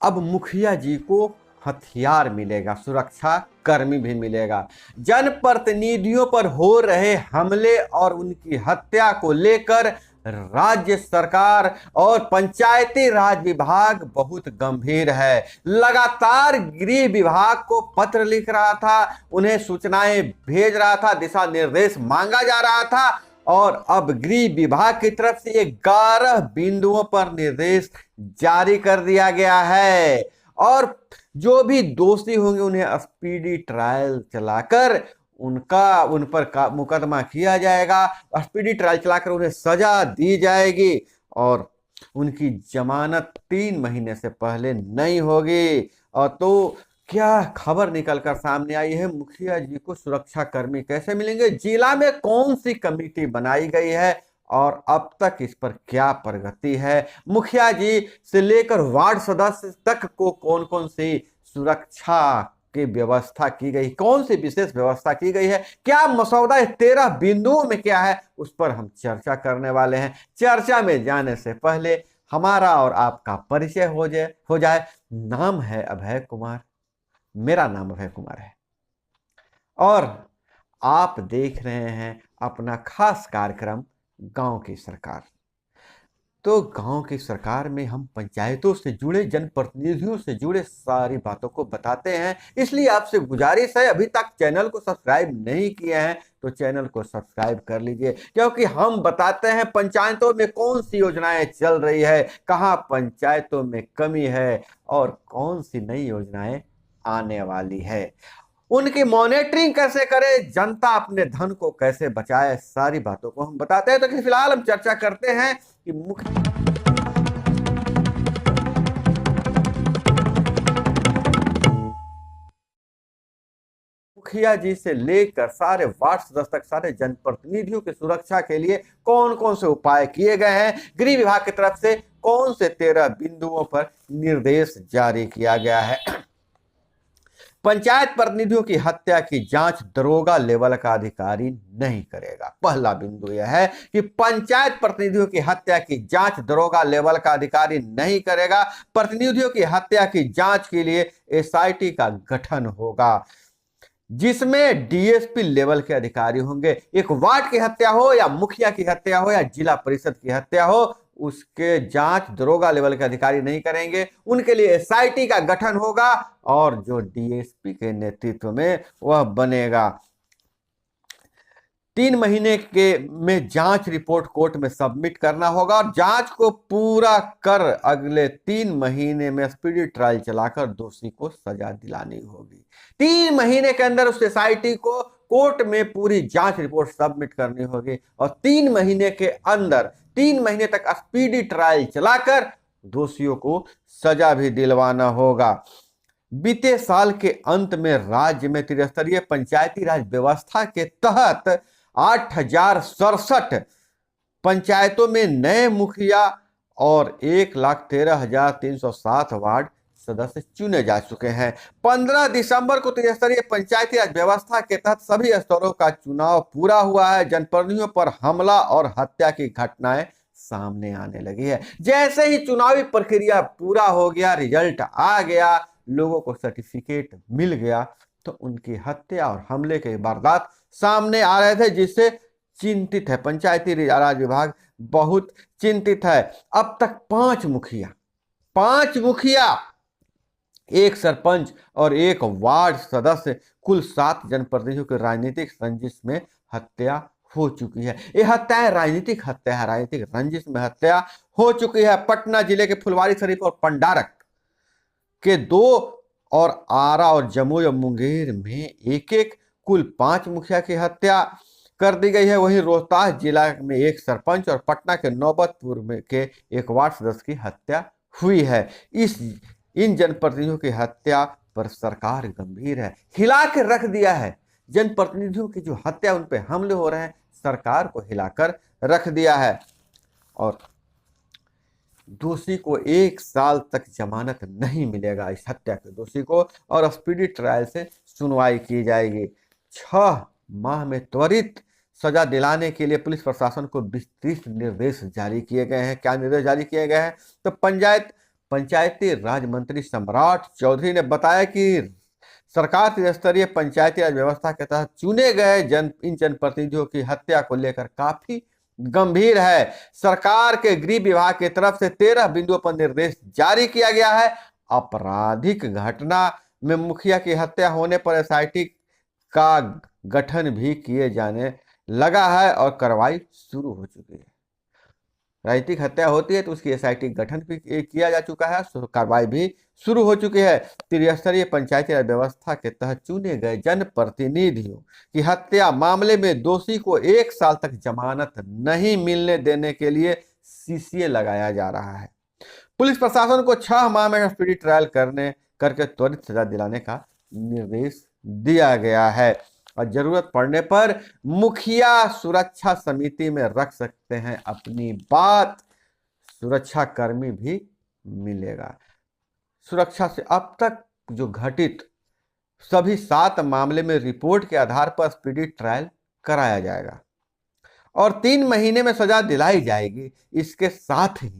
अब मुखिया जी को हथियार मिलेगा, सुरक्षा कर्मी भी मिलेगा। जनप्रतिनिधियों पर हो रहे हमले और उनकी हत्या को लेकर राज्य सरकार और पंचायती राज विभाग बहुत गंभीर है। लगातार गृह विभाग को पत्र लिख रहा था, उन्हें सूचनाएं भेज रहा था, दिशा निर्देश मांगा जा रहा था और अब गृह विभाग की तरफ से 11 बिंदुओं पर निर्देश जारी कर दिया गया है और जो भी दोषी होंगे उन्हें स्पीडी ट्रायल चलाकर उन पर मुकदमा किया जाएगा, स्पीडी ट्रायल चलाकर उन्हें सजा दी जाएगी और उनकी जमानत 3 महीने से पहले नहीं होगी। और तो क्या खबर निकलकर सामने आई है, मुखिया जी को सुरक्षा कर्मी कैसे मिलेंगे, जिला में कौन सी कमेटी बनाई गई है और अब तक इस पर क्या प्रगति है, मुखिया जी से लेकर वार्ड सदस्य तक को कौन कौन सी सुरक्षा की व्यवस्था की गई, कौन सी विशेष व्यवस्था की गई है, क्या मसौदा 13 बिंदुओं में क्या है, उस पर हम चर्चा करने वाले हैं। चर्चा में जाने से पहले हमारा और आपका परिचय हो जाए। नाम है अभय कुमार, मेरा नाम अभय कुमार है और आप देख रहे हैं अपना खास कार्यक्रम गांव की सरकार। तो गांव की सरकार में हम पंचायतों से जुड़े, जनप्रतिनिधियों से जुड़े सारी बातों को बताते हैं, इसलिए आपसे गुजारिश है अभी तक चैनल को सब्सक्राइब नहीं किए हैं तो चैनल को सब्सक्राइब कर लीजिए, क्योंकि हम बताते हैं पंचायतों में कौन सी योजनाएं चल रही है, कहां पंचायतों में कमी है और कौन सी नई योजनाएं आने वाली है, उनकी मॉनिटरिंग कैसे करें, जनता अपने धन को कैसे बचाए, सारी बातों को हम बताते हैं। तो फिलहाल हम चर्चा करते हैं कि मुखिया जी से लेकर सारे वार्ड सदस्य तक, सारे जनप्रतिनिधियों की सुरक्षा के लिए कौन कौन से उपाय किए गए हैं, गृह विभाग की तरफ से कौन से 13 बिंदुओं पर निर्देश जारी किया गया है। पंचायत प्रतिनिधियों की हत्या की जांच दरोगा लेवल का अधिकारी नहीं करेगा। पहला बिंदु यह है कि पंचायत प्रतिनिधियों की हत्या की जांच दरोगा लेवल का अधिकारी नहीं करेगा। प्रतिनिधियों की हत्या की जांच के लिए एसआईटी का गठन होगा, जिसमें डीएसपी लेवल के अधिकारी होंगे। एक वार्ड की हत्या हो या मुखिया की हत्या हो या जिला परिषद की हत्या हो, उसके जांच दरोगा लेवल के अधिकारी नहीं करेंगे, उनके लिए एसआईटी का गठन होगा और जो डीएसपी के नेतृत्व में वह बनेगा। 3 महीने में जांच रिपोर्ट कोर्ट में सबमिट करना होगा और जांच को पूरा कर अगले 3 महीने में स्पीडी ट्रायल चलाकर दोषी को सजा दिलानी होगी। 3 महीने के अंदर उस एसआईटी को कोर्ट में पूरी जांच रिपोर्ट सबमिट करनी होगी और 3 महीने के अंदर 3 महीने तक स्पीडी ट्रायल चलाकर दोषियों को सजा भी दिलवाना होगा। बीते साल के अंत में राज्य में त्रिस्तरीय पंचायती राज व्यवस्था के तहत 8067 पंचायतों में नए मुखिया और 1,13,307 वार्ड सदस्य चुने जा चुके हैं। 15 दिसंबर को त्रिस्तरीय पंचायती राज व्यवस्था के तहत सभी स्तरों का चुनाव पूरा हुआ है। जनप्रतिनिधियों पर हमला और हत्या की घटनाएं सामने आने लगी है। जैसे ही चुनावी प्रक्रिया पूरा हो गया, रिजल्ट आ गया, लोगों को सर्टिफिकेट मिल गया, तो उनकी हत्या और हमले के वारदात सामने आ रहे थे, जिससे चिंतित है पंचायती राज विभाग, बहुत चिंतित है। अब तक 5 मुखिया, 1 सरपंच और 1 वार्ड सदस्य, कुल 7 जनप्रतिनिधियों की राजनीतिक रंजिश में हत्या हो चुकी है। यह हत्याएं राजनीतिक हत्या है, राजनीतिक रंजिश में हत्या हो चुकी है। पटना जिले के फुलवारीशरीफ और पंडारक के 2 और आरा और जमुई और मुंगेर में एक कुल 5 मुखिया की हत्या कर दी गई है। वहीं रोहतास जिला में 1 सरपंच और पटना के नौबतपुर में के 1 वार्ड सदस्य की हत्या हुई है। इन जनप्रतिनिधियों की हत्या पर सरकार गंभीर है, हिला के रख दिया है। जनप्रतिनिधियों की जो हत्या, उन पर हमले हो रहे हैं, सरकार को हिलाकर रख दिया है और दोषी को 1 साल तक जमानत नहीं मिलेगा इस हत्या के दोषी को और स्पीडी ट्रायल से सुनवाई की जाएगी। 6 माह में त्वरित सजा दिलाने के लिए पुलिस प्रशासन को विस्तृत निर्देश जारी किए गए हैं। क्या निर्देश जारी किए गए हैं? तो पंचायती राज मंत्री सम्राट चौधरी ने बताया कि सरकार त्रिस्तरीय पंचायती राज व्यवस्था के तहत चुने गए इन जनप्रतिनिधियों की हत्या को लेकर काफी गंभीर है। सरकार के गृह विभाग की तरफ से 13 बिंदुओं पर निर्देश जारी किया गया है। आपराधिक घटना में मुखिया की हत्या होने पर एसआईटी का गठन भी किए जाने लगा है और कार्रवाई शुरू हो चुकी है। राजनीतिक हत्या होती है तो उसकी एसआईटी गठन भी किया जा चुका है, कार्रवाई भी शुरू हो चुकी है। त्रिस्तरीय पंचायती राज व्यवस्था के तहत चुने गए जनप्रतिनिधियों की हत्या मामले में दोषी को 1 साल तक जमानत नहीं मिलने देने के लिए सीसीए लगाया जा रहा है। पुलिस प्रशासन को 6 माह में स्पीडी ट्रायल करके त्वरित सजा दिलाने का निर्देश दिया गया है और जरूरत पड़ने पर मुखिया सुरक्षा समिति में रख सकते हैं अपनी बात। सुरक्षा कर्मी भी मिलेगा। सुरक्षा से अब तक जो घटित सभी 7 मामले में रिपोर्ट के आधार पर स्पीडी ट्रायल कराया जाएगा और 3 महीने में सजा दिलाई जाएगी। इसके साथ ही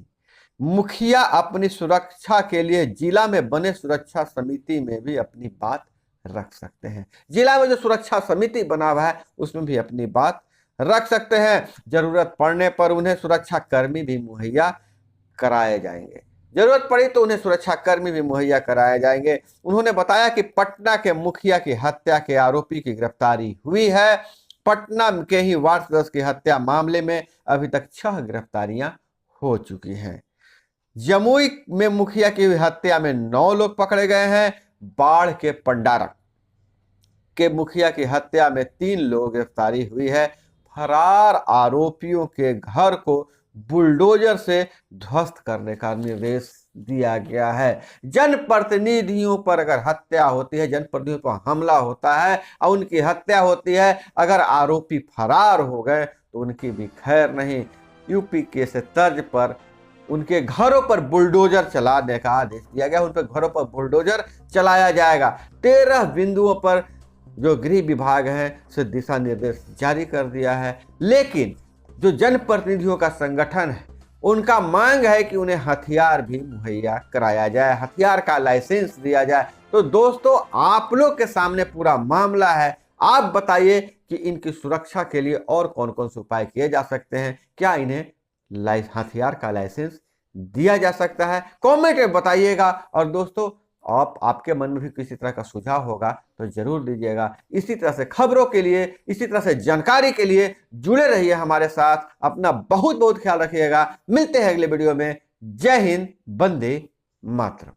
मुखिया अपनी सुरक्षा के लिए जिला में बने सुरक्षा समिति में भी अपनी बात रख सकते हैं। जिला में जो सुरक्षा समिति बना हुआ है उसमें भी अपनी बात रख सकते हैं। जरूरत पड़ने पर उन्हें सुरक्षा कर्मी भी मुहैया कराए जाएंगे। जरूरत पड़ी तो उन्हें सुरक्षा कर्मी भी मुहैया कराए जाएंगे। उन्होंने बताया कि पटना के मुखिया की हत्या के आरोपी की गिरफ्तारी हुई है। पटना के ही वार्ड सदस्य की हत्या मामले में अभी तक 6 गिरफ्तारियां हो चुकी हैं। जमुई में मुखिया की हत्या में 9 लोग पकड़े गए हैं। बाढ़ के पंडारक के मुखिया की हत्या में 3 लोग गिरफ्तारी हुई है। फरार आरोपियों के घर को बुलडोजर से ध्वस्त करने का निर्देश दिया गया है। जनप्रतिनिधियों पर अगर हत्या होती है, जनप्रतिनिधियों पर हमला होता है और उनकी हत्या होती है, अगर आरोपी फरार हो गए तो उनकी भी खैर नहीं। यूपी के से तर्ज पर उनके घरों पर बुलडोजर चलाने का आदेश दिया गया। उन पर घरों पर बुलडोजर चलाया जाएगा। 13 बिंदुओं पर जो गृह विभाग है से दिशा निर्देश जारी कर दिया है। लेकिन जो जनप्रतिनिधियों का संगठन है उनका मांग है कि उन्हें हथियार भी मुहैया कराया जाए, हथियार का लाइसेंस दिया जाए। तो दोस्तों, आप लोग के सामने पूरा मामला है। आप बताइए कि इनकी सुरक्षा के लिए और कौन कौन से उपाय किए जा सकते हैं। क्या इन्हें हथियार का लाइसेंस दिया जा सकता है? कमेंट में बताइएगा। और दोस्तों, आपके मन में भी किसी तरह का सुझाव होगा तो जरूर दीजिएगा। इसी तरह से खबरों के लिए, इसी तरह से जानकारी के लिए जुड़े रहिए हमारे साथ। अपना बहुत बहुत ख्याल रखिएगा। मिलते हैं अगले वीडियो में। जय हिंद, वंदे मातरम।